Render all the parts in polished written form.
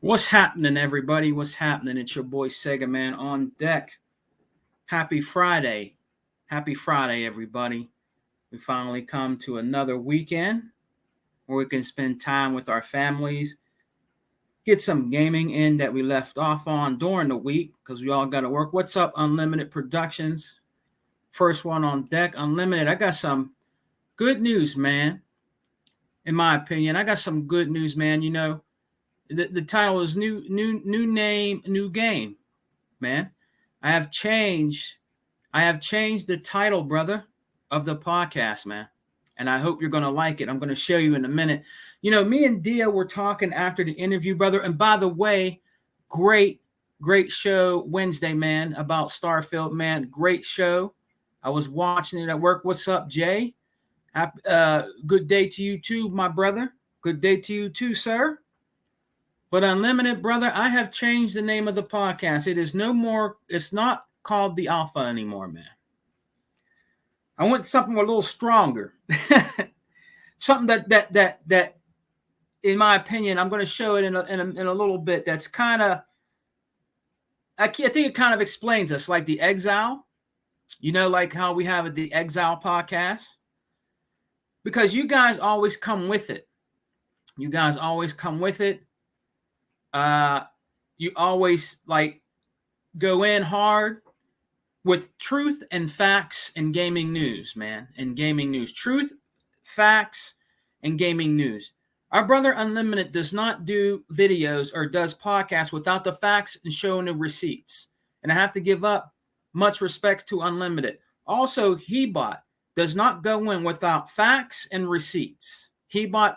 What's happening, everybody? What's happening? It's your boy Sega Man on deck. Happy Friday. Happy Friday, everybody. We finally come to another weekend where we can spend time with our families, get some gaming in that we left off on during the week because we all got to work. What's up, Unlimited Productions? First one on deck, Unlimited. I got some good news, man. In my opinion, I got some good news, man. The title is new name, new game, man. I have changed the title, brother, of the podcast, man. And I hope you're going to like it. I'm going to show you in a minute. Me and Dia were talking after the interview, brother. And by the way, great show Wednesday, man, about Starfield, man. Great show. I was watching it at work. What's up, Jay? Good day to you too, my brother. Good day to you too, sir. But Unlimited, brother, I have changed the name of the podcast. It's not called The Alpha anymore, man. I went something a little stronger. Something that, in my opinion, I'm going to show it in a little bit. That's kind of, I think it kind of explains us, like the Exile. Like how we have the Exile podcast. Because you guys always come with it. You always go in hard with truth and facts and gaming news, man. And gaming news. Truth, facts, and gaming news. Our brother Unlimited does not do videos or does podcasts without the facts and showing the receipts. And I have to give up much respect to Unlimited. Also, Hebot does not go in without facts and receipts. Hebot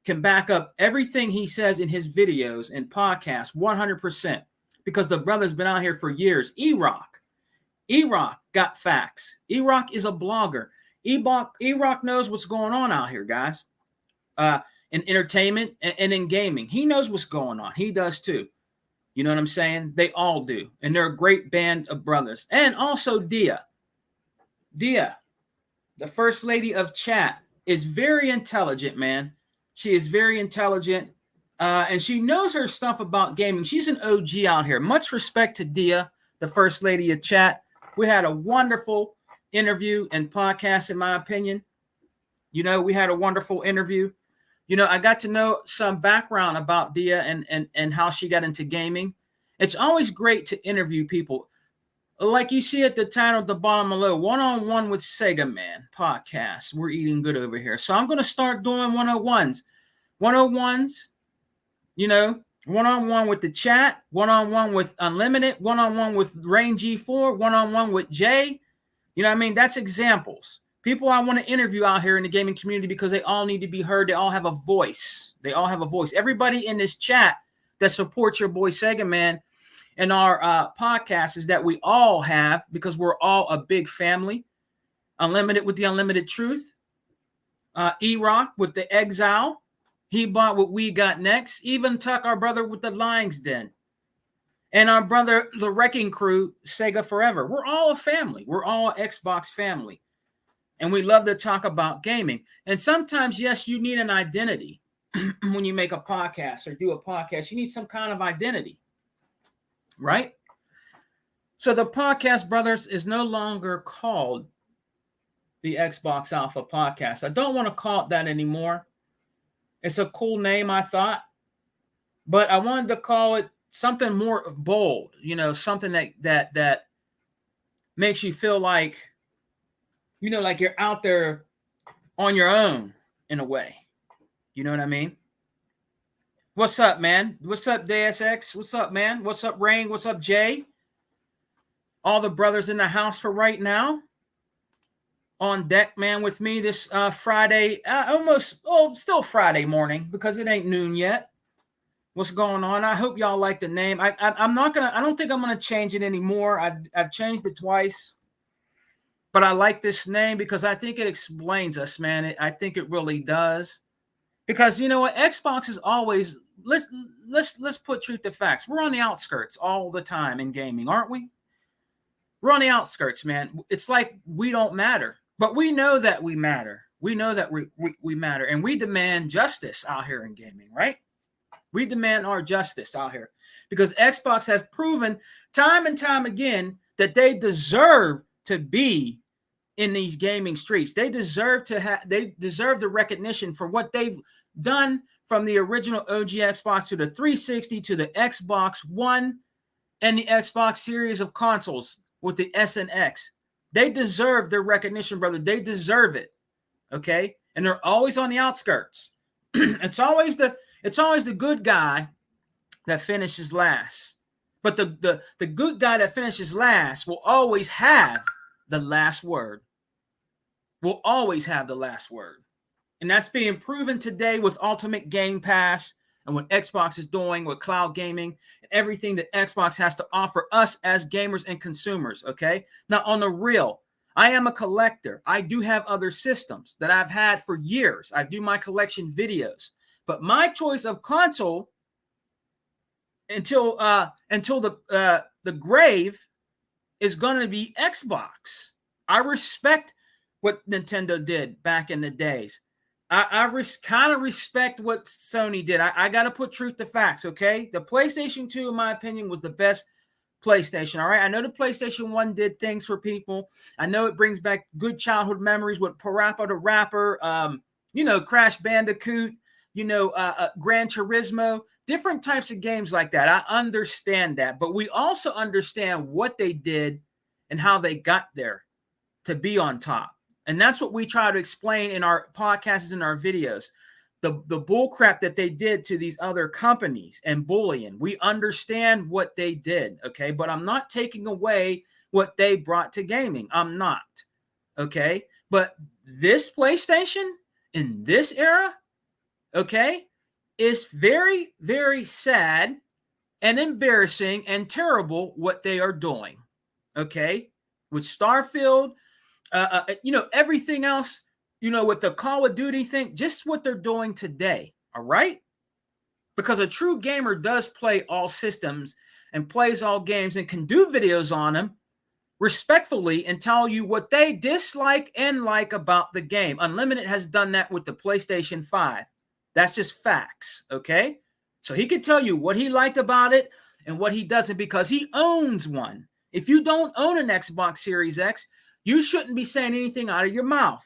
can back up everything he says in his videos and podcasts 100% because the brother's been out here for years. E-Rock got facts. E-Rock is a blogger. E-Rock knows what's going on out here, guys. In entertainment and in gaming. He knows what's going on. He does too. You know what I'm saying? They all do. And they're a great band of brothers. And also Dia. Dia, the first lady of chat, is very intelligent, man. She is very intelligent. And she knows her stuff about gaming. She's an OG out here. Much respect to Dia, the first lady of chat. We had a wonderful interview and podcast, in my opinion. We had a wonderful interview. I got to know some background about Dia and how she got into gaming. It's always great to interview people. Like you see at the title at the bottom below, one-on-one with Sega Man podcast. We're eating good over here. So I'm going to start doing 101s. 101s, one-on-one with the chat, one-on-one with Unlimited, one-on-one with Rain G4, one-on-one with Jay. That's examples. People I want to interview out here in the gaming community because they all need to be heard. They all have a voice. Everybody in this chat that supports your boy Sega Man and our podcast is that we all have, because we're all a big family. Unlimited with the Unlimited Truth. E-Rock with the Exile. He bought what we got next. Even Tuck, our brother with the Lions Den. And our brother, the Wrecking Crew, Sega Forever. We're all a family. We're all an Xbox family. And we love to talk about gaming. And sometimes, yes, you need an identity when you make a podcast or do a podcast. You need some kind of identity. Right? So the podcast, brothers, is no longer called the Xbox Alpha Podcast. I don't want to call it that anymore. It's a cool name, I thought. But I wanted to call it something more bold, something that makes you feel like, like you're out there on your own in a way. You know what I mean? What's up, man? What's up, DSX? What's up, man? What's up, Rain? What's up, Jay? All the brothers in the house for right now. On deck, man, with me this Friday, still Friday morning because it ain't noon yet. What's going on? I hope y'all like the name. I don't think I'm gonna change it anymore. I've changed it twice, but I like this name because I think it explains us, man. I think it really does. Because you know what, Xbox is always let's put truth to facts. We're on the outskirts all the time in gaming, aren't we? We're on the outskirts, man. It's like we don't matter, but we know that we matter. We know that we matter, and we demand justice out here in gaming, right? We demand our justice out here because Xbox has proven time and time again that they deserve to be in these gaming streets. They deserve the recognition for what they've done from the original OG Xbox to the 360 to the Xbox One and the Xbox series of consoles with the S and X. They deserve their recognition, brother. They deserve it. Okay? And they're always on the outskirts. It's always the good guy that finishes last. But the good guy that finishes last will always have the last word. Will always have the last word. And that's being proven today with Ultimate Game Pass and what Xbox is doing with cloud gaming and everything that Xbox has to offer us as gamers and consumers, okay? Now, on the real, I am a collector. I do have other systems that I've had for years. I do my collection videos. But my choice of console until the grave is going to be Xbox. I respect what Nintendo did back in the days. I kind of respect what Sony did. I got to put truth to facts, okay? The PlayStation 2, in my opinion, was the best PlayStation, all right? I know the PlayStation 1 did things for people. I know it brings back good childhood memories with Parappa the Rapper, Crash Bandicoot, Gran Turismo, different types of games like that. I understand that. But we also understand what they did and how they got there to be on top. And that's what we try to explain in our podcasts and our videos. The bull crap that they did to these other companies and bullying. We understand what they did, okay? But I'm not taking away what they brought to gaming. I'm not, okay? But this PlayStation in this era, okay, is very, very sad and embarrassing and terrible what they are doing, okay? With Starfield, everything else, with the Call of Duty thing, just what they're doing today, all right? Because a true gamer does play all systems and plays all games and can do videos on them respectfully and tell you what they dislike and like about the game. Unlimited has done that with the PlayStation 5. That's just facts, okay? So he can tell you what he liked about it and what he doesn't because he owns one. If you don't own an Xbox Series X, you shouldn't be saying anything out of your mouth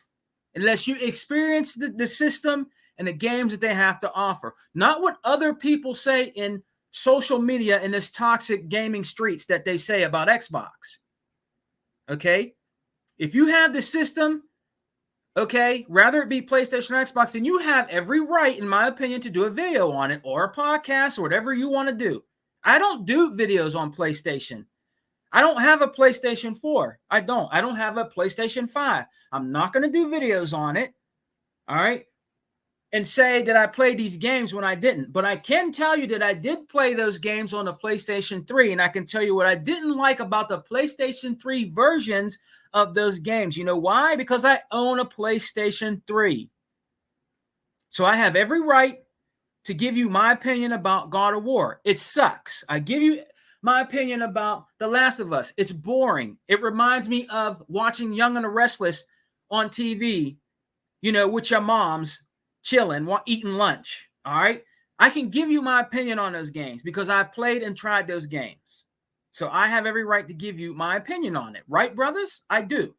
unless you experience the system and the games that they have to offer. Not what other people say in social media in this toxic gaming streets that they say about Xbox. Okay? If you have the system, okay, rather it be PlayStation or Xbox, then you have every right, in my opinion, to do a video on it or a podcast or whatever you want to do. I don't do videos on PlayStation. I don't have a PlayStation 4. I don't have a PlayStation 5. I'm not going to do videos on it, all right, and say that I played these games when I didn't. But I can tell you that I did play those games on the PlayStation 3, and I can tell you what I didn't like about the PlayStation 3 versions of those games. You know why? Because I own a PlayStation 3. So I have every right to give you my opinion about God of War. It sucks. I give you my opinion about The Last of Us. It's boring. It reminds me of watching Young and the Restless on TV, with your moms chilling, eating lunch. All right. I can give you my opinion on those games because I played and tried those games. So I have every right to give you my opinion on it. Right, brothers? I do.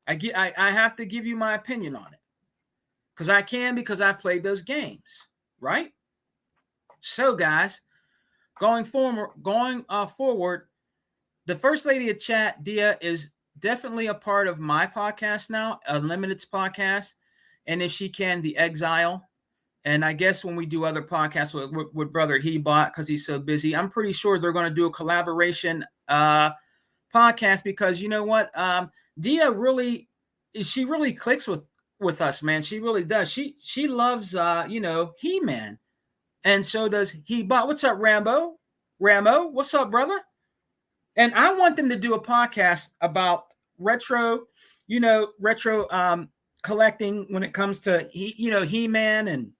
I have to give you my opinion on it because I can, because I played those games. Right. So, guys, Going forward, the First Lady of Chat, Dia, is definitely a part of my podcast now, Unlimited's podcast, and if she can, The Exile. And I guess when we do other podcasts with Brother Hebot, because he's so busy, I'm pretty sure they're going to do a collaboration podcast because you know what? Dia really clicks with us, man. She really does. She loves, He-Man. And so does Hebot. What's up, Rambo? What's up, brother? And I want them to do a podcast about retro collecting when it comes to He-Man and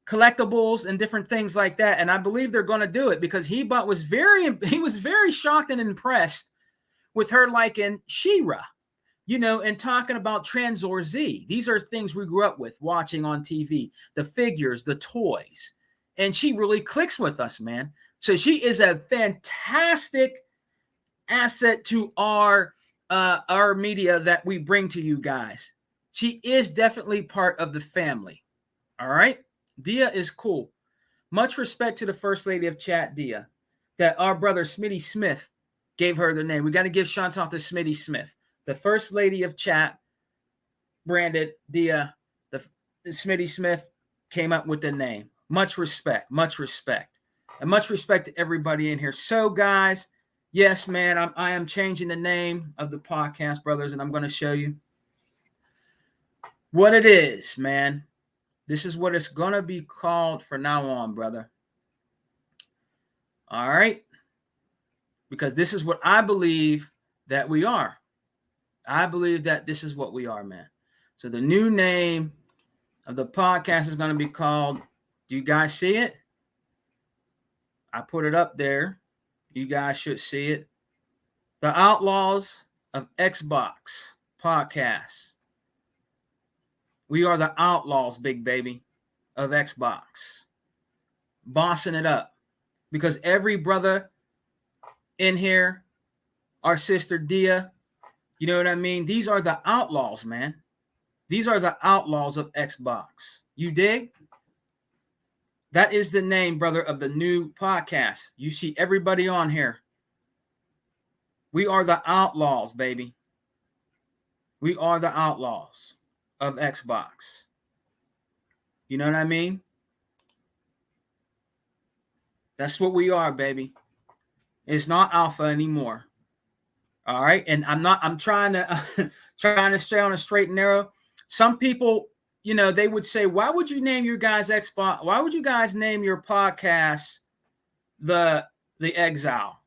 collectibles and different things like that. And I believe they're going to do it because Hebot was very shocked and impressed with her liking She-Ra. you know, and talking about Transor Z. These are things we grew up with, watching on TV, the figures, the toys. And she really clicks with us, man. So she is a fantastic asset to our media that we bring to you guys. She is definitely part of the family. All right. Dia is cool. Much respect to the first lady of chat, Dia, that our brother Smitty Smith gave her the name. We got to give shout out to Smitty Smith, the first lady of chat, branded Dia. The Smitty Smith came up with the name. Much respect, and much respect to everybody in here. So, guys, yes, man, I am changing the name of the podcast, brothers, and I'm going to show you what it is, man. This is what it's going to be called from now on, brother. All right? Because this is what I believe that we are. I believe that this is what we are, man. So the new name of the podcast is going to be called, do you guys see it? I put it up there. You guys should see it. The Outlaws of Xbox podcast. We are the outlaws, big baby, of Xbox. Bossing it up. Because every brother in here, our sister Dia, you know what I mean? These are the outlaws, man. These are the outlaws of Xbox. You dig? That is the name, brother, of the new podcast. You see everybody on here. We are the outlaws, baby. We are the outlaws of Xbox. You know what I mean? That's what we are, baby. It's not alpha anymore. All right. And I'm trying to stay on a straight and narrow. Some people, you know, they would say, why would you name your guys Xbox? Why would you guys name your podcast the Exile?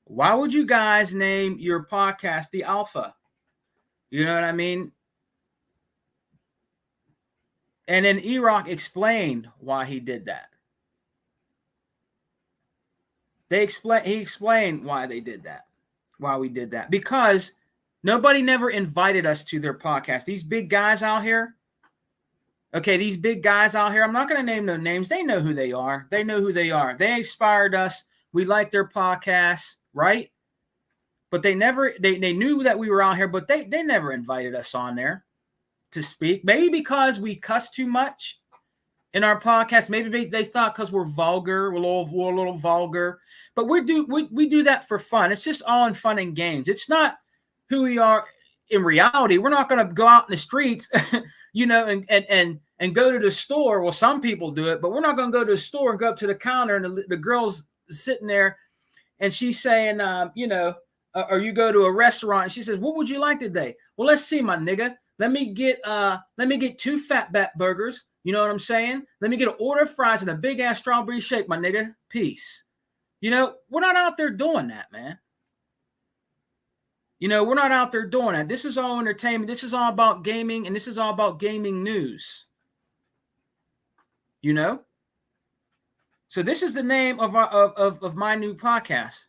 Why would you guys name your podcast the Alpha? You know what I mean? And then E-Rock explained why he did that. He explained why they did that. Why we did that. Because nobody never invited us to their podcast. These big guys out here. Okay, these big guys out here. I'm not going to name no names. They know who they are. They know who they are. They inspired us. We like their podcasts, right? But they never, they knew that we were out here, but they never invited us on there to speak. Maybe because we cuss too much in our podcast. Maybe they thought because we're vulgar, we're a little vulgar. But we do that for fun. It's just all in fun and games. It's not who we are in reality. We're not going to go out in the streets, you know, and go to the store. Well, some people do it, but we're not going to go to the store and go up to the counter and the girl's sitting there and she's saying, you know, or you go to a restaurant and she says, what would you like today? Well, let's see, my nigga. Let me get 2 Fatback burgers. You know what I'm saying? Let me get an order of fries and a big ass strawberry shake, my nigga. Peace. You know, we're not out there doing that, man. You know, we're not out there doing that. This is all entertainment. This is all about gaming, and this is all about gaming news. You know? So this is the name of my new podcast,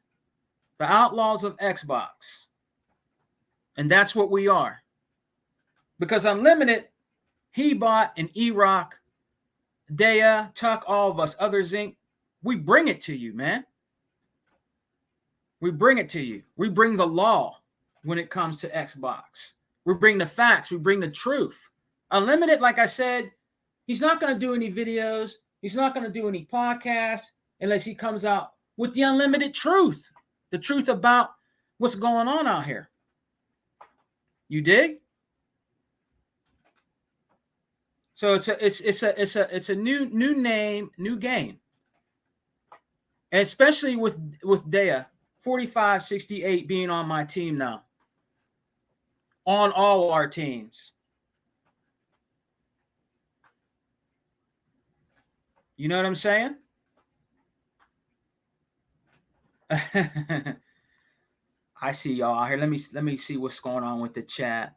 The Outlaws of Xbox. And that's what we are. Because Unlimited, He-Bot, and E-Rock, Daya, Tuck, all of us, Other Zinc, we bring it to you, man. We bring it to you. We bring the law when it comes to Xbox. We bring the facts. We bring the truth. Unlimited, like I said, he's not going to do any videos. He's not going to do any podcasts unless he comes out with the unlimited truth. The truth about what's going on out here. You dig? So it's a new name, new game. And especially with Daya, 4568 being on my team now. On all our teams. You know what I'm saying? I see y'all out here. Let me see what's going on with the chat.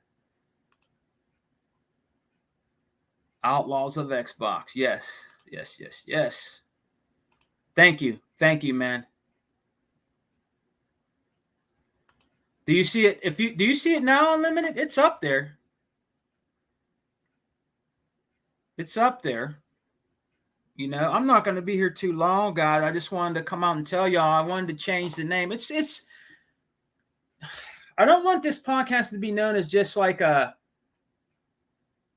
Outlaws of Xbox. Yes. Thank you, man. Do you see it? Do you see it now, Unlimited? It's up there. It's up there. You know, I'm not going to be here too long, guys. I just wanted to come out and tell y'all I wanted to change the name. It's I don't want this podcast to be known as just like a,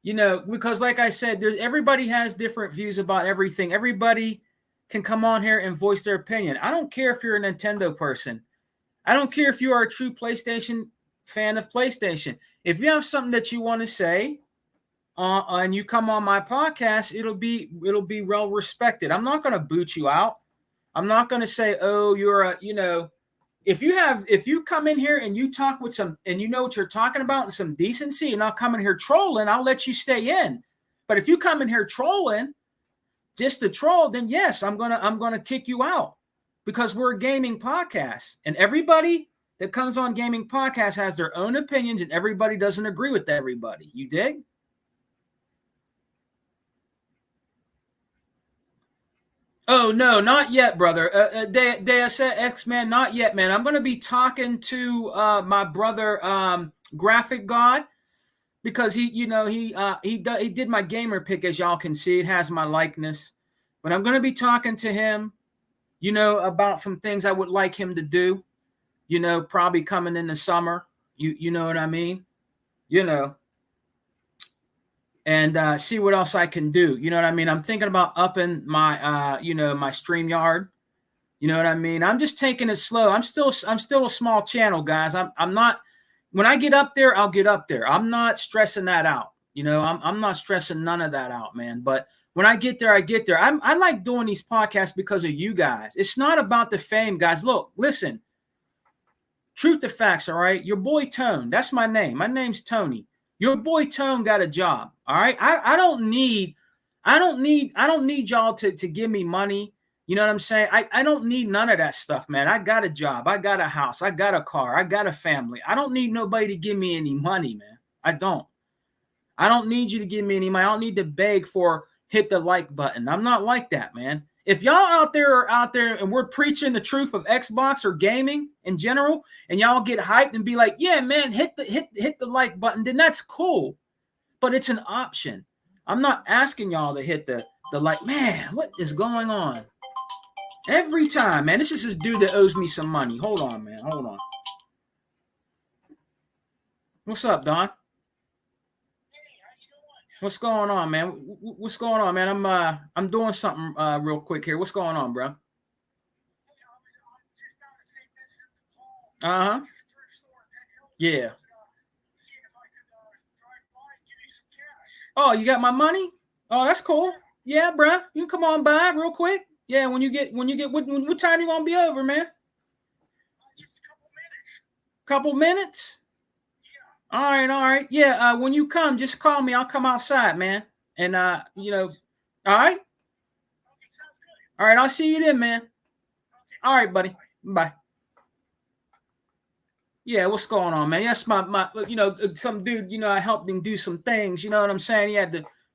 you know, because like I said, everybody has different views about everything. Everybody can come on here and voice their opinion. I don't care if you're a Nintendo person. I don't care if you are a true PlayStation fan of PlayStation. If you have something that you want to say, and you come on my podcast, it'll be well respected. I'm not going to boot you out. I'm not going to say, oh, you're a, you know, if you come in here and you talk with some, and you know what you're talking about and some decency, and I'll come in here trolling, I'll let you stay in. But if you come in here trolling, just to troll, then yes, I'm gonna kick you out, because we're a gaming podcast, and everybody that comes on gaming podcast has their own opinions, and everybody doesn't agree with everybody. You dig? Oh no, not yet, brother. Deus X-Man, not yet, man. I'm gonna be talking to my brother, Graphic God, because he did my gamer pick, as y'all can see. It has my likeness, but I'm gonna be talking to him, you know, about some things I would like him to do. You know, probably coming in the summer. You know what I mean? You know. And see what else I can do. You know what I mean? I'm thinking about upping my, my StreamYard. You know what I mean? I'm just taking it slow. I'm still a small channel, guys. I'm not. When I get up there, I'll get up there. I'm not stressing that out. You know, I'm not stressing none of that out, man. But when I get there, I get there. I like doing these podcasts because of you guys. It's not about the fame, guys. Look, listen. Truth to facts, all right? Your boy Tone. That's my name. My name's Tony. Your boy Tone got a job. All right. I don't need y'all to give me money. You know what I'm saying? I don't need none of that stuff, man. I got a job. I got a house. I got a car. I got a family. I don't need nobody to give me any money, man. I don't need you to give me any money. I don't need to beg for hit the like button. I'm not like that, man. If y'all out there and we're preaching the truth of Xbox or gaming in general, and y'all get hyped and be like, yeah, man, hit the like button, then that's cool. But it's an option. I'm not asking y'all to hit the like. Man, what is going on? Every time, man. This is this dude that owes me some money. Hold on, man. Hold on. What's up, Don? What's going on, man? What's going on, man? I'm doing something real quick here. What's going on, bro? Uh-huh. Yeah. Oh, you got my money? Oh, that's cool. Yeah, bro. You can come on by real quick. Yeah, when you get what time you gonna be over, man? Couple minutes? All right. Yeah, when you come, just call me. I'll come outside, man. And all right. All right, I'll see you then, man. All right, buddy. Bye. Yeah, what's going on, man? That's my some dude, I helped him do some things, you know what I'm saying?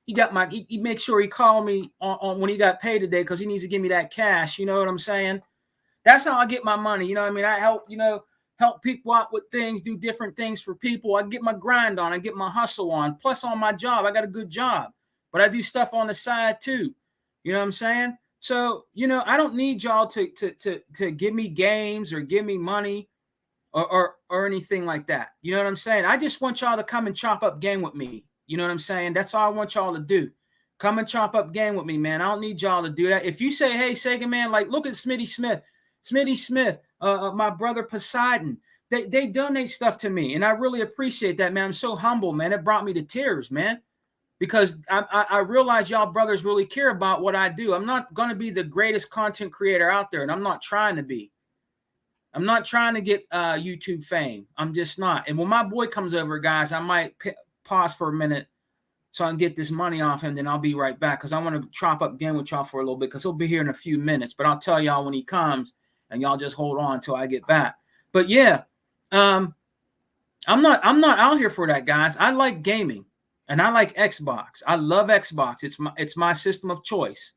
He makes sure he called me on when he got paid today, because he needs to give me that cash, you know what I'm saying? That's how I get my money, you know what I mean? I help people out with things, do different things for people. I get my grind on, I get my hustle on. Plus on my job, I got a good job, but I do stuff on the side too. You know what I'm saying? So, I don't need y'all to give me games or give me money or anything like that. You know what I'm saying? I just want y'all to come and chop up game with me. You know what I'm saying? That's all I want y'all to do. Come and chop up game with me, man. I don't need y'all to do that. If you say, hey, Sega man, like, look at Smitty Smith, my brother Poseidon, they donate stuff to me, and I really appreciate that, man. I'm so humble, man. It brought me to tears, man, because I realize y'all brothers really care about what I do. I'm not going to be the greatest content creator out there, and I'm not trying to be. I'm not trying to get YouTube fame. I'm just not. And when my boy comes over, guys, I might pause for a minute so I can get this money off him. Then I'll be right back, because I want to chop up again with y'all for a little bit, because he'll be here in a few minutes. But I'll tell y'all when he comes, and y'all just hold on until I get back. But yeah, I'm not out here for that, guys. I like gaming, and I like Xbox. I love Xbox. It's my system of choice.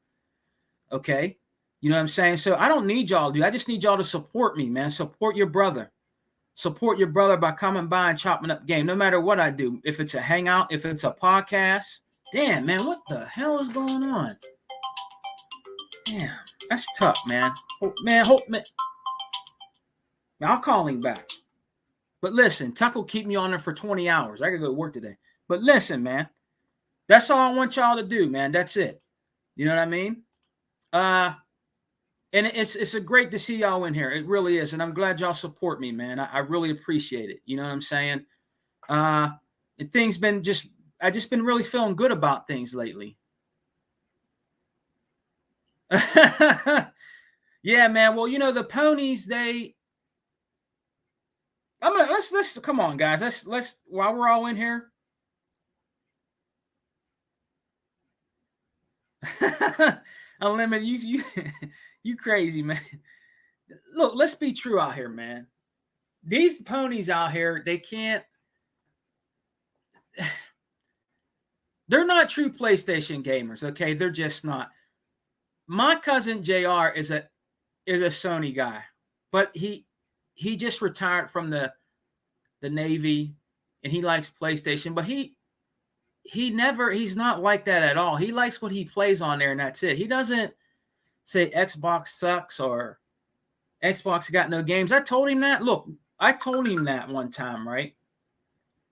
Okay. You know what I'm saying? So I don't need y'all to do. I just need y'all to support me, man. Support your brother. Support your brother by coming by and chopping up game, no matter what I do. If it's a hangout, if it's a podcast. Damn, man, what the hell is going on? Damn, that's tough, man. Man, I'll call him back. But listen, Tuck will keep me on there for 20 hours. I gotta go to work today. But listen, man, that's all I want y'all to do, man. That's it. You know what I mean? And it's a great to see y'all in here. It really is. And I'm glad y'all support me, man. I really appreciate it. You know what I'm saying? Things been I just been really feeling good about things lately. Yeah, man. Well, you know, the ponies, let's come on, guys. Let's while we're all in here. Unlimited, you crazy, man. Look, let's be true out here, man. These ponies out here, they're not true PlayStation gamers, okay? They're just not. My cousin JR is a Sony guy, but he just retired from the Navy and he likes PlayStation, but he's not like that at all. He likes what he plays on there and that's it. He doesn't say Xbox sucks or Xbox got no games. I told him that. Look, I told him that one time, right?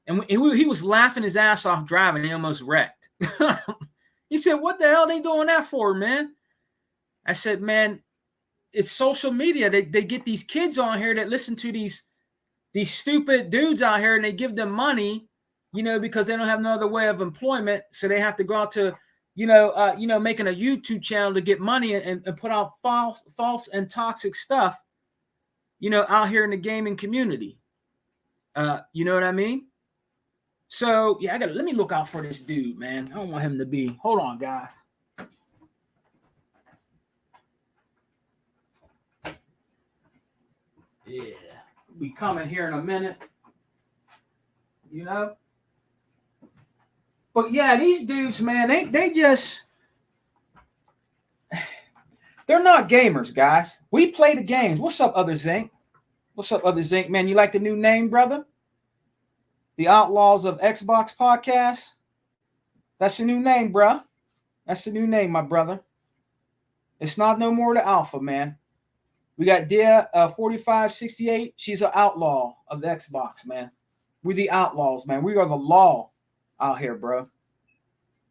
And he was laughing his ass off driving. He almost wrecked. He said, "What the hell are they doing that for, man?" I said, "Man, it's social media. They get these kids on here that listen to these stupid dudes out here, and they give them money, you know, because they don't have no other way of employment, so they have to go out to, making a YouTube channel to get money and put out false and toxic stuff, you know, out here in the gaming community. You know what I mean? So yeah, let me look out for this dude, man. I don't want him to be. Hold on, guys. Yeah, we coming here in a minute. You know. But yeah, these dudes, man, they just they're not gamers, guys. We play the games. What's up, Other Zinc? What's up, Other Zinc, man? You like the new name, brother? The Outlaws of Xbox Podcast. That's the new name, bro. That's the new name, my brother. It's not no more the Alpha, man. We got Dia 4568. She's an outlaw of the Xbox, man. We're the outlaws, man. We are the law out here, bro.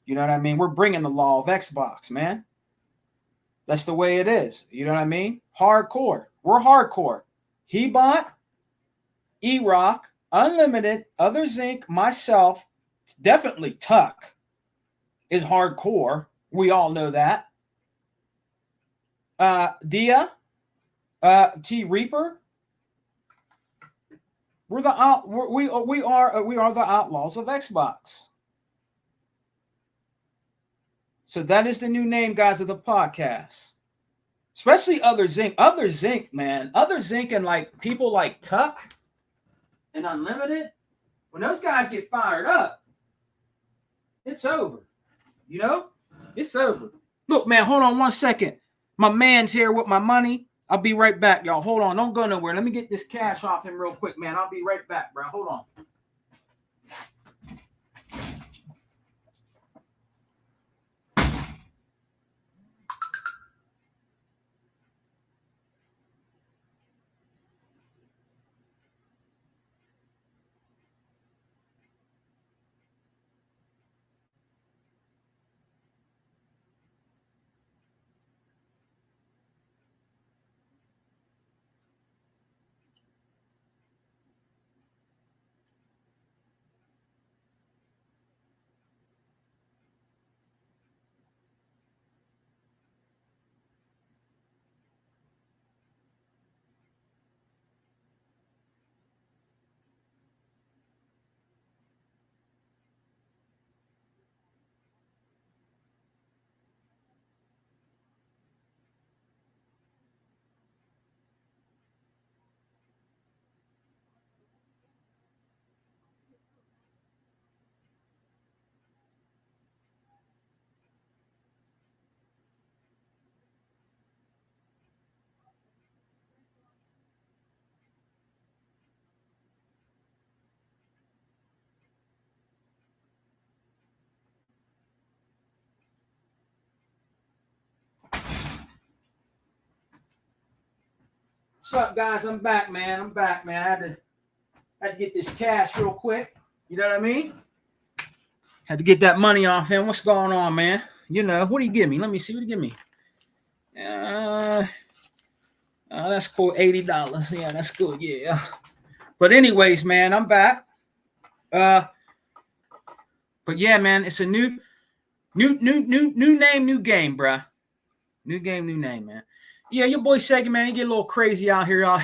You know what I mean? We're bringing the law of Xbox, man. That's the way it is. You know what I mean? Hardcore. We're hardcore. Hebot, E-Rock, Unlimited, Other Zinc, myself, definitely Tuck is hardcore. We all know that. Dia, T Reaper. We are the outlaws of Xbox. So that is the new name, guys, of the podcast. Especially Other Zinc. Other Zinc, man. Other Zinc and like people like Tuck and Unlimited. When those guys get fired up, it's over. You know? It's over. Look, man, hold on 1 second. My man's here with my money. I'll be right back, y'all. Hold on. Don't go nowhere. Let me get this cash off him real quick, man. I'll be right back, bro. Hold on. What's up, guys? I'm back, man. I had to get this cash real quick. You know what I mean? Had to get that money off him. What's going on, man? You know, what do you give me? Let me see. What do you give me? That's cool. $80. Yeah, that's good. Yeah. But anyways, man, I'm back. But yeah, man, it's a new name, new game, bruh. New game, new name, man. Yeah, your boy Sega, man, he get a little crazy out here, y'all.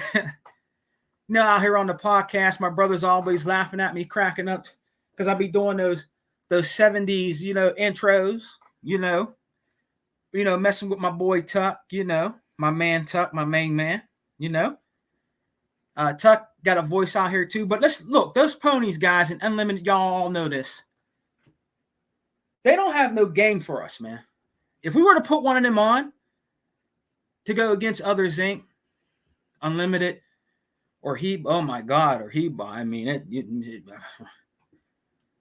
Out here on the podcast, my brother's always laughing at me, cracking up, because I be doing those 70s, intros, messing with my boy Tuck, my man Tuck, my main man, Tuck got a voice out here too. But let's look, those ponies, guys, and Unlimited, y'all all know this. They don't have no game for us, man. If we were to put one of them on to go against Others Inc., Unlimited, or he, oh my God, or he, I mean,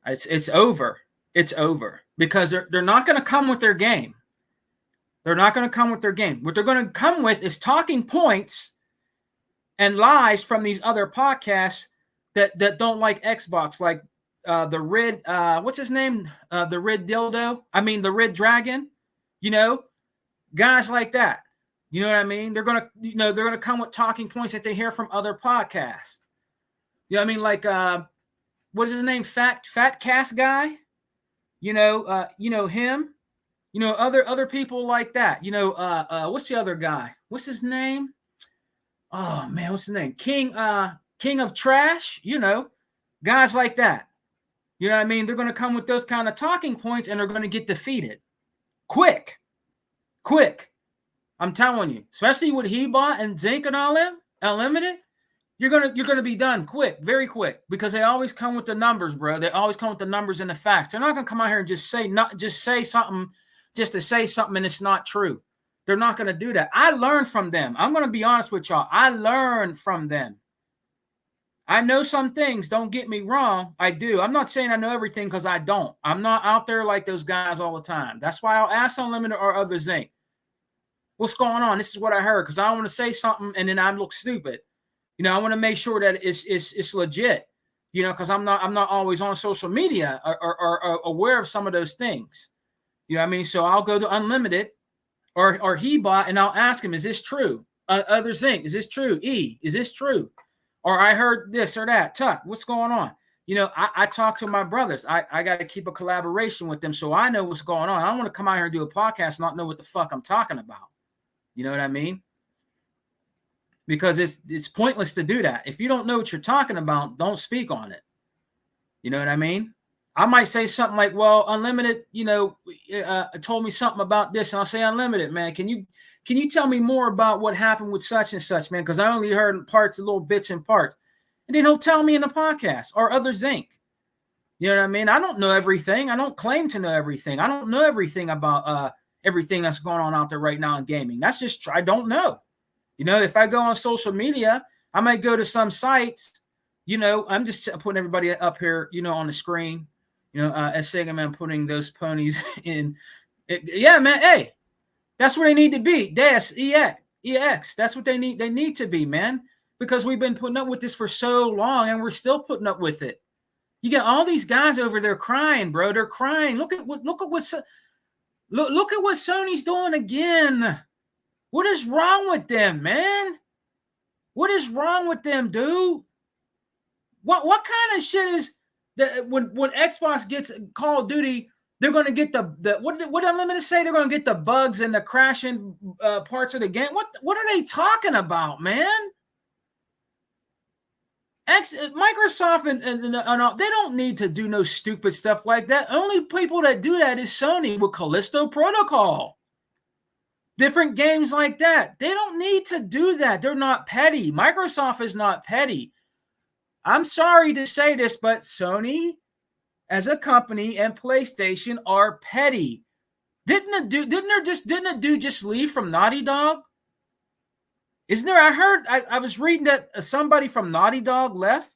it's over. It's over because they're not going to come with their game. They're not going to come with their game. What they're going to come with is talking points and lies from these other podcasts that don't like Xbox, like the Red, what's his name? The Red Dildo. I mean, the Red Dragon. Guys like that. You know what I mean? They're gonna, they're gonna come with talking points that they hear from other podcasts. You know what I mean? Like, what is his name? Fat Cast guy. Him. Other people like that. What's the other guy? What's his name? Oh man, what's his name? King of Trash. Guys like that. You know what I mean? They're gonna come with those kind of talking points, and they're gonna get defeated quick. I'm telling you, especially with Hebot and Zinc and all them, Unlimited, you're gonna be done quick, very quick, because they always come with the numbers, bro. They always come with the numbers and the facts. They're not gonna come out here and just say something just to say something and it's not true. They're not gonna do that. I learned from them. I'm gonna be honest with y'all. I learned from them. I know some things. Don't get me wrong. I do. I'm not saying I know everything because I don't. I'm not out there like those guys all the time. That's why I'll ask Unlimited or Others Inc. What's going on? This is what I heard, because I don't want to say something and then I look stupid. I want to make sure that it's legit. Because I'm not always on social media or aware of some of those things. You know what I mean? So I'll go to Unlimited or Hebot and I'll ask him, is this true? Others Inc., is this true? Is this true? Or I heard this or that. Tuck, what's going on? I talk to my brothers. I got to keep a collaboration with them so I know what's going on. I don't want to come out here and do a podcast and not know what the fuck I'm talking about. You know what I mean? Because it's pointless to do that. If you don't know what you're talking about, don't speak on it. You know what I mean? I might say something like, well, Unlimited, told me something about this. And I'll say, Unlimited, man, can you tell me more about what happened with such and such, man? Because I only heard parts, little bits and parts. And then he'll tell me in the podcast or Others Inc. You know what I mean? I don't know everything. I don't claim to know everything. I don't know everything about everything that's going on out there right now in gaming. That's just, I don't know. If I go on social media, I might go to some sites, I'm just putting everybody up here, on the screen, as Sega Man putting those ponies in. Yeah, man. Hey, that's where they need to be. That's EX. That's what they need. They need to be, man, because we've been putting up with this for so long and we're still putting up with it. You get all these guys over there crying, bro. They're crying. Look at what Sony's doing again. What is wrong with them, man? What is wrong with them, dude? What kind of shit is that when Xbox gets Call of Duty, they're going to get the what Unlimited say? They're going to get the bugs and the crashing parts of the game. What are they talking about, man? Microsoft and they don't need to do no stupid stuff like that. Only people that do that is Sony with Callisto Protocol. Different games like that. They don't need to do that. They're not petty. Microsoft is not petty. I'm sorry to say this, but Sony as a company and PlayStation are petty. Didn't a dude just leave from Naughty Dog? Isn't there? I heard, I was reading that somebody from Naughty Dog left.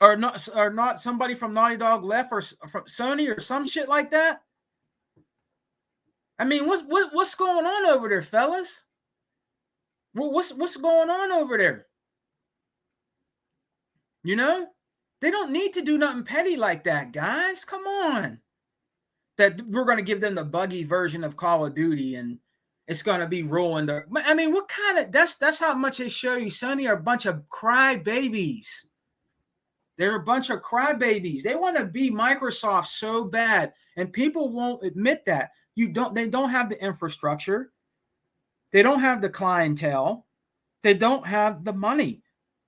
Or not somebody from Naughty Dog left, or from Sony or some shit like that. I mean, what's going on over there, fellas? What's going on over there? You know, they don't need to do nothing petty like that, guys. Come on. That we're going to give them the buggy version of Call of Duty and it's going to be ruined. I mean, what kind of that's how much they show you. Sony are a bunch of crybabies. They're a bunch of crybabies. They want to be Microsoft so bad, and people won't admit that. They don't have the infrastructure. They don't have the clientele. They don't have the money.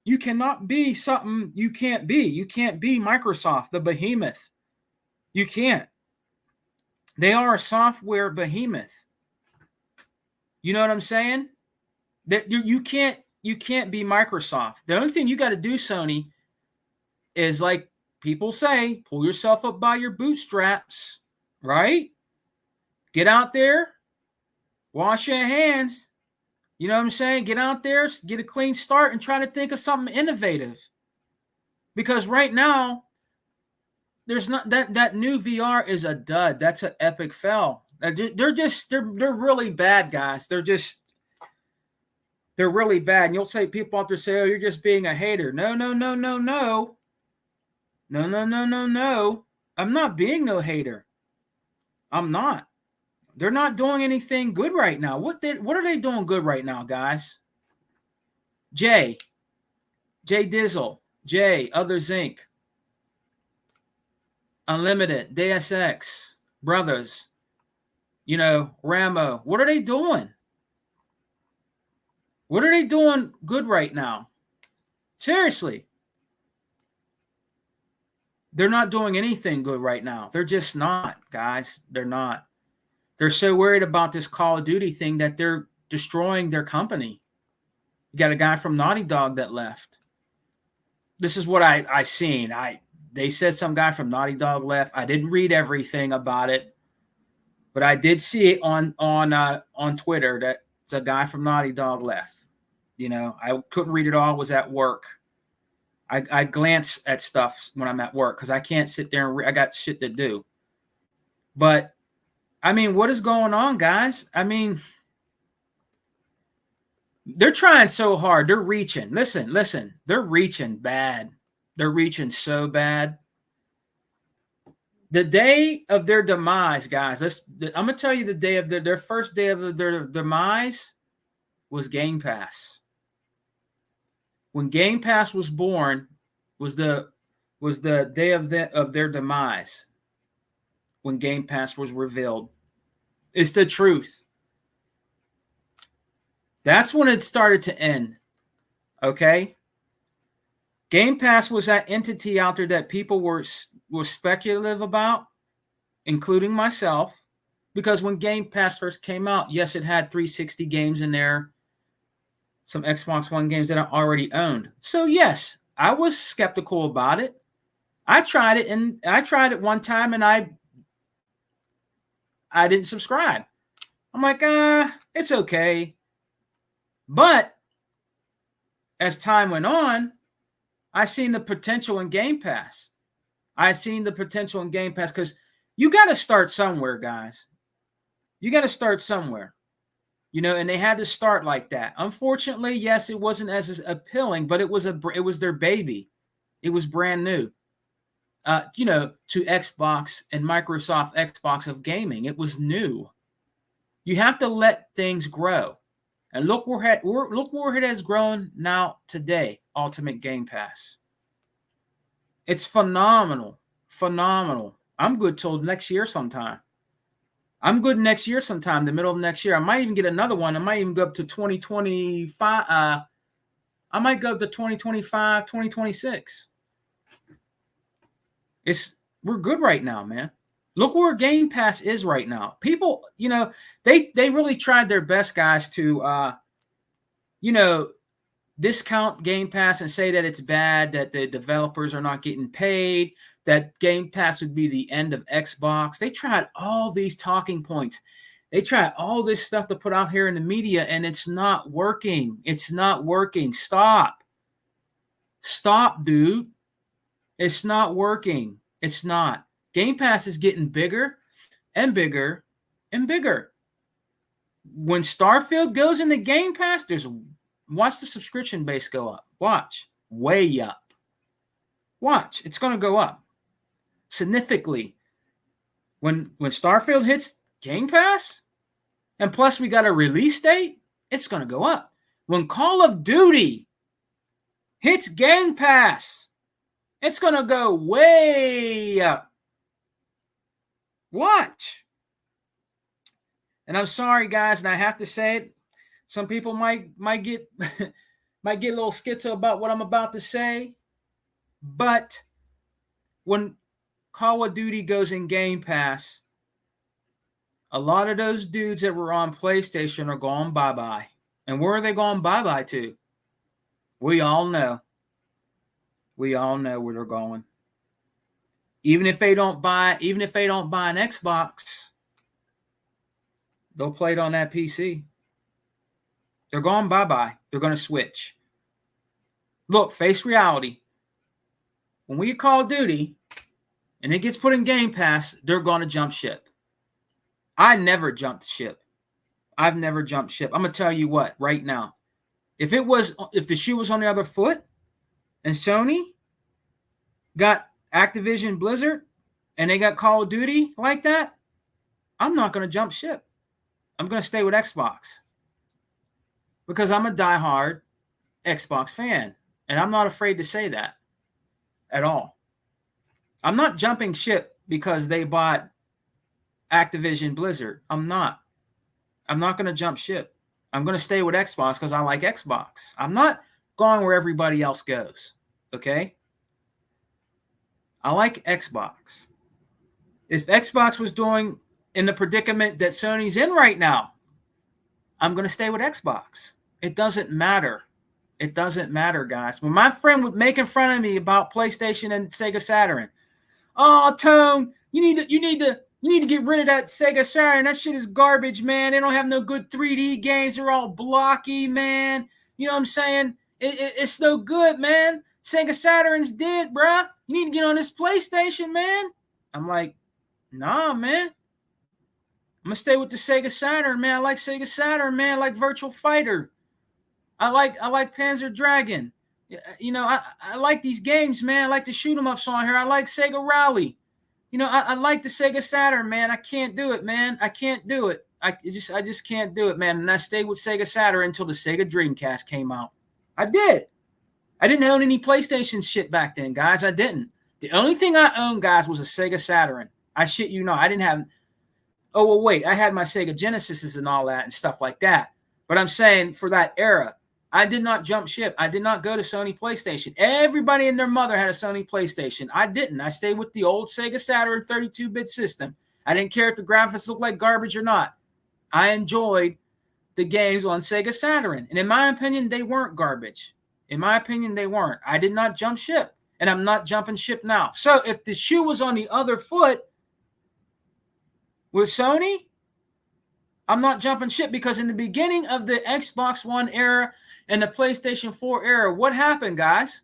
You cannot be something you can't be. You can't be Microsoft, the behemoth. You can't. They are a software behemoth. You know what I'm saying? That you can't be Microsoft. The only thing you got to do, Sony, is like people say, pull yourself up by your bootstraps, right? Get out there, wash your hands. You know what I'm saying? Get out there, get a clean start, and try to think of something innovative. Because right now, there's not that new VR is a dud. That's an epic fail. They're really bad, guys. They're really bad. And you'll say people out there say, "Oh, you're just being a hater." No. I'm not being no hater. I'm not. They're not doing anything good right now. What are they doing good right now, guys? Jay Dizzle, Others Inc., Unlimited, Deus Ex, Brothers, Rambo. What are they doing? What are they doing good right now? Seriously. They're not doing anything good right now. They're just not, guys. They're not. They're so worried about this Call of Duty thing that they're destroying their company. You got a guy from Naughty Dog that left. This is what I seen. They said some guy from Naughty Dog left. I didn't read everything about it, but I did see it on Twitter that it's a guy from Naughty Dog left. I couldn't read it all. I was at work. I glance at stuff when I'm at work because I can't sit there and I got shit to do. But I mean, what is going on, guys? I mean, they're trying so hard. They're reaching. Listen. They're reaching bad. They're reaching so bad. The day of their demise, guys, I'm going to tell you the day of their first day of their demise was Game Pass. When Game Pass was born, was the day of their demise. When Game Pass was revealed, it's the truth. That's when it started to end. Okay. Game Pass was that entity out there that people were speculative about, including myself, because when Game Pass first came out, yes, it had 360 games in there, some Xbox One games that I already owned. So yes, I was skeptical about it. I tried it one time and I didn't subscribe. I'm like, it's okay. But as time went on, I seen the potential in Game Pass. Because you got to start somewhere, guys. You got to start somewhere. And they had to start like that. Unfortunately, yes, it wasn't as appealing, but it was their baby. It was brand new. To Xbox and Microsoft Xbox of gaming. It was new. You have to let things grow. And look where it has grown now today, Ultimate Game Pass. It's phenomenal. Phenomenal. I'm good till next year sometime. The middle of next year. I might even get another one. I might even go up to 2025. I might go up to 2025, 2026. We're good right now, man. Look where Game Pass is right now. People, they really tried their best, guys, to, discount Game Pass and say that it's bad, that the developers are not getting paid, that Game Pass would be the end of Xbox. They tried all these talking points. They tried all this stuff to put out here in the media, and it's not working. It's not working. Stop, dude. It's not working. It's not. Game Pass is getting bigger and bigger and bigger. When Starfield goes into Game Pass, there's Watch the subscription base go up. Watch. Way up. Watch. It's going to go up significantly. When Starfield hits Game Pass, and plus we got a release date, it's going to go up. When Call of Duty hits Game Pass, it's going to go way up. Watch. And I'm sorry, guys, and I have to say it. Some people might get might get a little schizo about what I'm about to say. But when Call of Duty goes in Game Pass, a lot of those dudes that were on PlayStation are going bye-bye. And where are they going bye-bye to? We all know. We all know where they're going. Even if they don't buy an Xbox, they'll play it on that PC. They're going bye-bye. They're going to switch. Look, face reality. When we Call of Duty and it gets put in Game Pass, they're going to jump ship. I never jumped ship. I've never jumped ship. I'm going to tell you what, right now. If the shoe was on the other foot and Sony got Activision Blizzard and they got Call of Duty like that, I'm not going to jump ship. I'm going to stay with Xbox because I'm a diehard Xbox fan, and I'm not afraid to say that at all. I'm not jumping ship because they bought Activision Blizzard. I'm not going to jump ship. I'm going to stay with Xbox because I like Xbox. I'm not going where everybody else goes, okay? I like Xbox. If Xbox was doing in the predicament that Sony's in right now, I'm going to stay with Xbox. It doesn't matter. It doesn't matter, guys. When my friend was making fun of me about PlayStation and Sega Saturn, oh, Tone, you need to get rid of that Sega Saturn. That shit is garbage, man. They don't have no good 3D games. They're all blocky, man. You know what I'm saying? It's no good, man. Sega Saturn's dead, bruh. You need to get on this PlayStation, man. I'm like, nah, man. I'm going to stay with the Sega Saturn, man. I like Sega Saturn, man. I like Virtual Fighter. I like Panzer Dragon. You know, I like these games, man. I like the shoot 'em ups on here. I like Sega Rally. You know, I like the Sega Saturn, man. I can't do it, man. I can't do it. I just can't do it, man. And I stayed with Sega Saturn until the Sega Dreamcast came out. I did. I didn't own any PlayStation shit back then, guys. I didn't. The only thing I owned, guys, was a Sega Saturn. I shit you not. I didn't have. Oh, well, wait. I had my Sega Genesises and all that and stuff like that. But I'm saying for that era, I did not jump ship. I did not go to Sony PlayStation. Everybody and their mother had a Sony PlayStation. I didn't. I stayed with the old Sega Saturn 32-bit system. I didn't care if the graphics looked like garbage or not. I enjoyed the games on Sega Saturn. And in my opinion, they weren't garbage. In my opinion, they weren't. I did not jump ship. And I'm not jumping ship now. So if the shoe was on the other foot with Sony, I'm not jumping ship because in the beginning of the Xbox One era and the PlayStation 4 era, what happened, guys?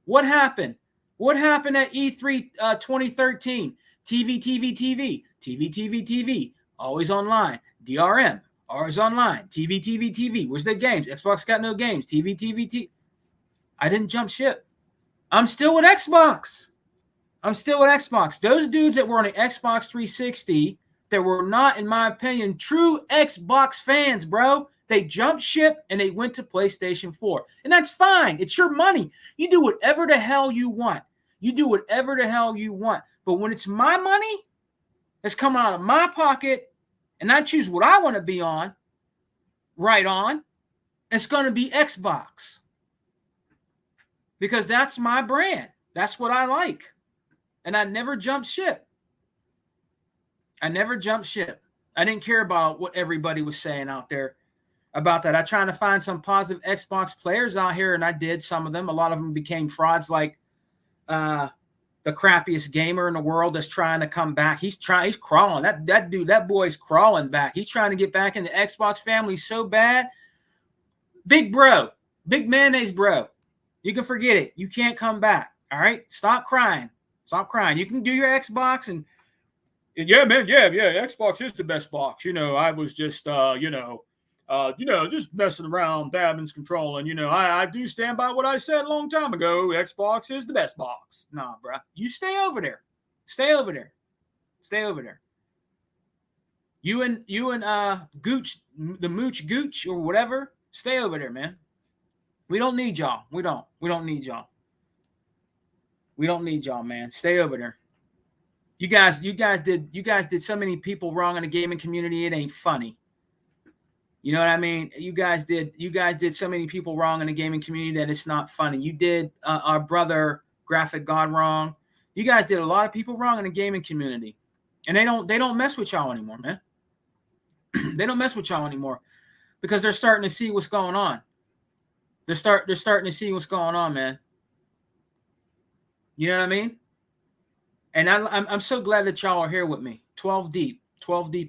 What happened? What happened at E3 2013? TV, always online. DRM, always online. TV. Where's the games? Xbox got no games. TV. I didn't jump ship. I'm still with Xbox. Those dudes that were on the Xbox 360 that were not, in my opinion, true Xbox fans, bro. They jumped ship and they went to PlayStation 4. And that's fine. It's your money. You do whatever the hell you want. But when it's my money, it's coming out of my pocket, and I choose what I want to be on, right on, it's going to be Xbox. Because that's my brand. That's what I like. And I never jumped ship. I didn't care about what everybody was saying out there about that. I tried to find some positive Xbox players out here, and I did some of them. A lot of them became frauds, like the crappiest gamer in the world that's trying to come back. He's crawling. That boy's crawling back. He's trying to get back in the Xbox family so bad. Big mayonnaise bro. You can forget it. You can't come back. All right? Stop crying. You can do your Xbox and yeah, man. Yeah. Xbox is the best box. You know, I was just, just messing around, dabbing, controlling. I do stand by what I said a long time ago. Xbox is the best box. Nah, bro. You stay over there. Stay over there. Stay over there. You and Gooch, the Mooch Gooch or whatever, stay over there, man. We don't need y'all. We don't need y'all. We don't need y'all, man. Stay over there. You guys did so many people wrong in the gaming community. It ain't funny. You know what I mean? You guys did so many people wrong in the gaming community that it's not funny. You did our brother Graphic God wrong. You guys did a lot of people wrong in the gaming community, and they don't mess with y'all anymore, man. They don't mess with y'all anymore because they're starting to see what's going on. They're starting to see what's going on, man. You know what I mean? And I'm so glad that y'all are here with me. 12 deep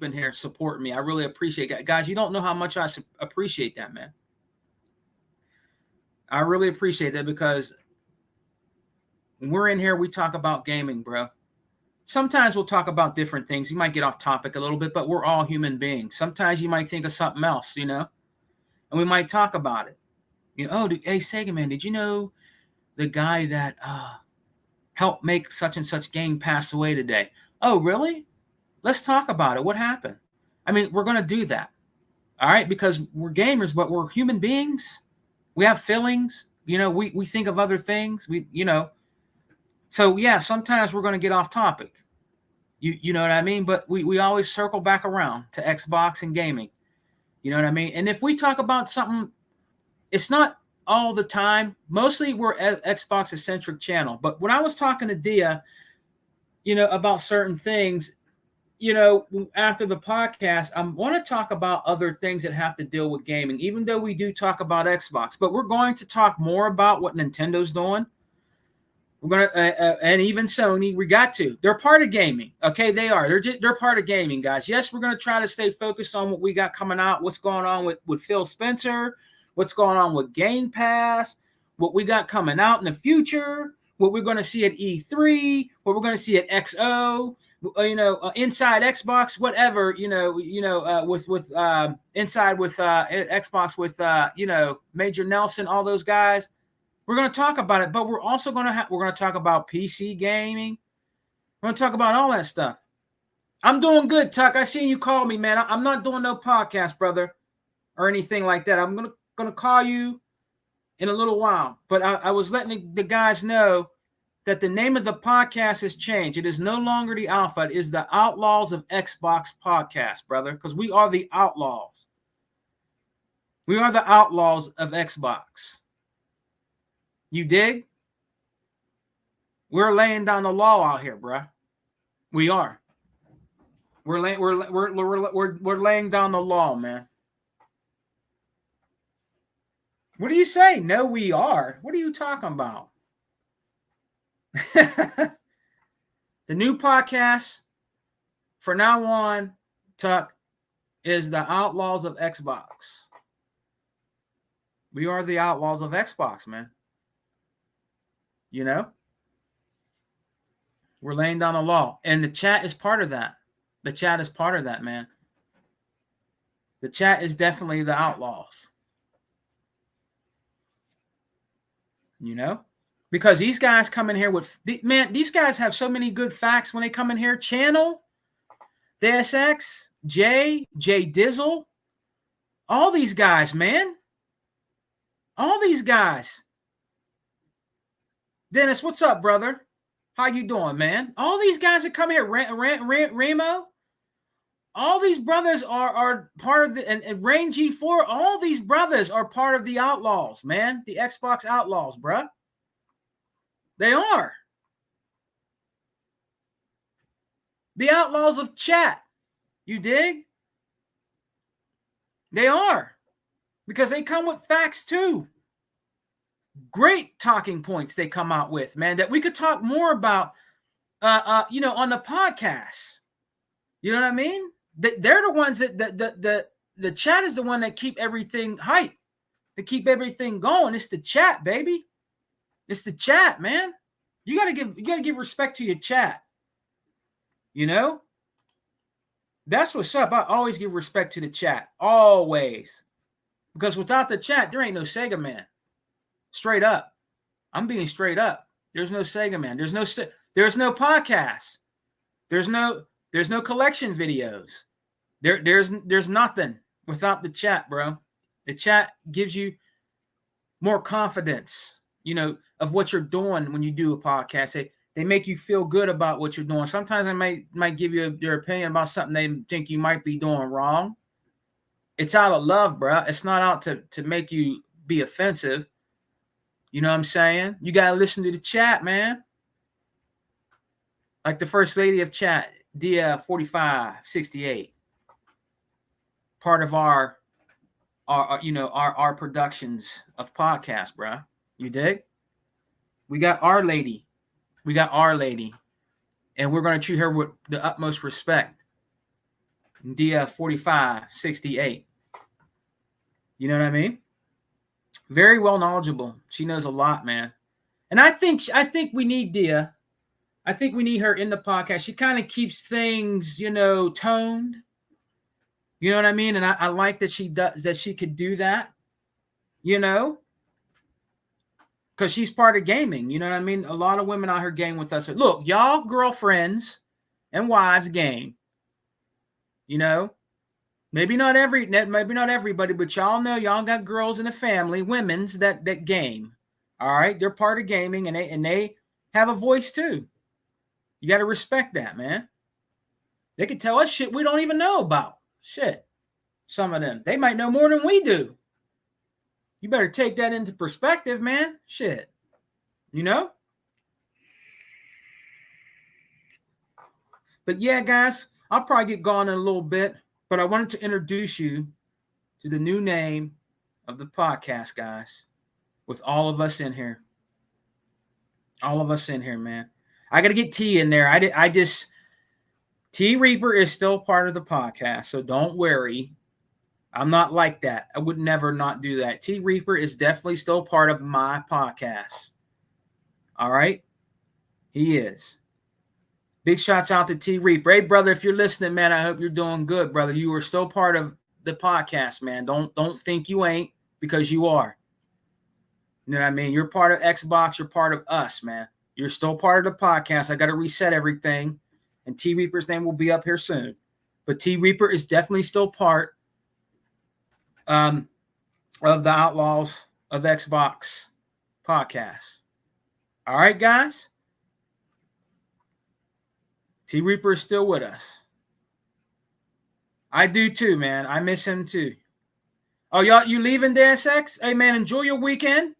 in here supporting me. I really appreciate it. Guys, you don't know how much I appreciate that, man. I really appreciate that because when we're in here, we talk about gaming, bro. Sometimes we'll talk about different things. You might get off topic a little bit, but we're all human beings. Sometimes you might think of something else, and we might talk about it. Hey, Sega Man, did you know the guy that helped make such and such game pass away today? Oh, really? Let's talk about it. What happened? I mean, we're going to do that. All right? Because we're gamers, but we're human beings. We have feelings. We think of other things. So, yeah, sometimes we're going to get off topic. You know what I mean? But we always circle back around to Xbox and gaming. You know what I mean? And if we talk about something, it's not all the time. Mostly we're Xbox-centric channel. But when I was talking to Dia, about certain things, after the podcast, I want to talk about other things that have to deal with gaming, even though we do talk about Xbox. But we're going to talk more about what Nintendo's doing. We're going to, and even Sony, we got to. They're part of gaming. Okay, they are. They're part of gaming, guys. Yes, we're going to try to stay focused on what we got coming out, what's going on with Phil Spencer, what's going on with Game Pass, what we got coming out in the future, what we're going to see at E3, what we're going to see at XO, inside Xbox, whatever, with inside with Xbox with Major Nelson, all those guys. We're going to talk about it, but we're also going to talk about PC gaming. We're going to talk about all that stuff. I'm doing good, Tuck. I seen you call me, man. I'm not doing no podcast, brother, or anything like that. I'm going to call you in a little while, but I was letting the guys know that the name of the podcast has changed. It is no longer the Alpha. It is the Outlaws of Xbox podcast, brother, because we are the outlaws. We are the outlaws of Xbox. You dig? We're laying down the law out here, bruh. We are. We're laying down the law, man. What do you say? No, we are. What are you talking about? The new podcast for now on, Tuck, is the Outlaws of Xbox. We are the Outlaws of Xbox, man. We're laying down the law. And the chat is part of that. The chat is part of that, man. The chat is definitely the outlaws. Because these guys come in here with, these guys have so many good facts when they come in here. Channel, DSX, Jay Dizzle, all these guys, man. All these guys. Dennis, what's up, brother? How you doing, man? All these guys that come here, Remo, all these brothers are part of the, and Rain G4, all these brothers are part of the Outlaws, man. The Xbox Outlaws, bruh. They are. The Outlaws of chat. You dig? They are. Because they come with facts, too. Great talking points they come out with, man, that we could talk more about, on the podcast. You know what I mean? They're the ones that the chat is the one that keep everything hype, to keep everything going. It's the chat, baby. It's the chat, man. You gotta give respect to your chat. That's what's up. I always give respect to the chat. Always. Because without the chat, there ain't no Sega Man. Straight up. I'm being straight up. There's no Sega Man. There's no podcast. There's no collection videos. There's nothing without the chat, bro. The chat gives you more confidence, of what you're doing when you do a podcast. They make you feel good about what you're doing. Sometimes they might give you their opinion about something they think you might be doing wrong. It's out of love, bro. It's not out to make you be offensive. You know what I'm saying? You got to listen to the chat, man. Like the first lady of chat, Dia 4568. Part of our productions of podcasts, bro. You dig? We got our lady. And we're going to treat her with the utmost respect. Dia 4568. You know what I mean? Very well knowledgeable. She knows a lot, man. And I think we need Dia. I think we need her in the podcast. She kind of keeps things, toned. You know what I mean? And I like that she could do that, because she's part of gaming. You know what I mean? A lot of women out here game with us. Look, y'all girlfriends and wives game. Maybe not everybody, but y'all know y'all got girls in the family, women's that game. All right, they're part of gaming, and they have a voice too. You got to respect that, man. They can tell us shit we don't even know about. Shit, some of them, they might know more than we do. You better take that into perspective, man. Shit, But yeah, guys, I'll probably get gone in a little bit, but I wanted to introduce you to the new name of the podcast, guys, with all of us in here. All of us in here, man. I got to get T in there. T Reaper is still part of the podcast, so don't worry. I'm not like that. I would never not do that. T Reaper is definitely still part of my podcast. All right? He is. Big shouts out to T Reaper. Hey, brother, if you're listening, man, I hope you're doing good, brother. You are still part of the podcast, man. Don't think you ain't, because you are. You know what I mean? You're part of Xbox. You're part of us, man. You're still part of the podcast. I got to reset everything, and T Reaper's name will be up here soon. But T Reaper is definitely still part of the Outlaws of Xbox podcast. All right, guys? T Reaper is still with us. I do too, man. I miss him too. Oh, y'all, you leaving, Deus Ex? Hey, man, enjoy your weekend.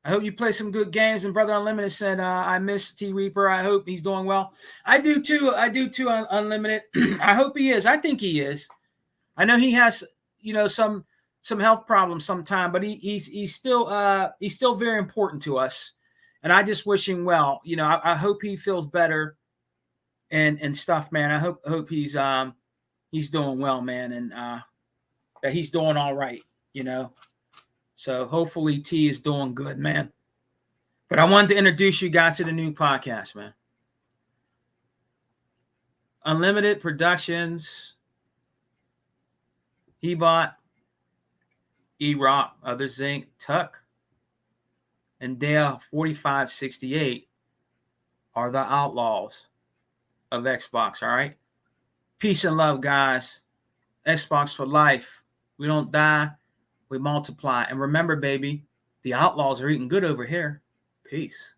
I hope you play some good games. And Brother Unlimited said, I miss T Reaper. I hope he's doing well. I do too, Unlimited. I hope he is. I think he is. I know he has, some health problems sometime, but he's still very important to us. And I just wish him well. I hope he feels better and stuff, man. I hope he's doing well, man, and that he's doing all right, So hopefully T is doing good, man. But I wanted to introduce you guys to the new podcast, man. Unlimited Productions, Ebot, E-Rock, Other Zinc, Tuck, and Dale 4568 are the Outlaws of Xbox, all right? Peace and love, guys. Xbox for life. We don't die, we multiply. And remember, baby, the Outlaws are eating good over here. Peace.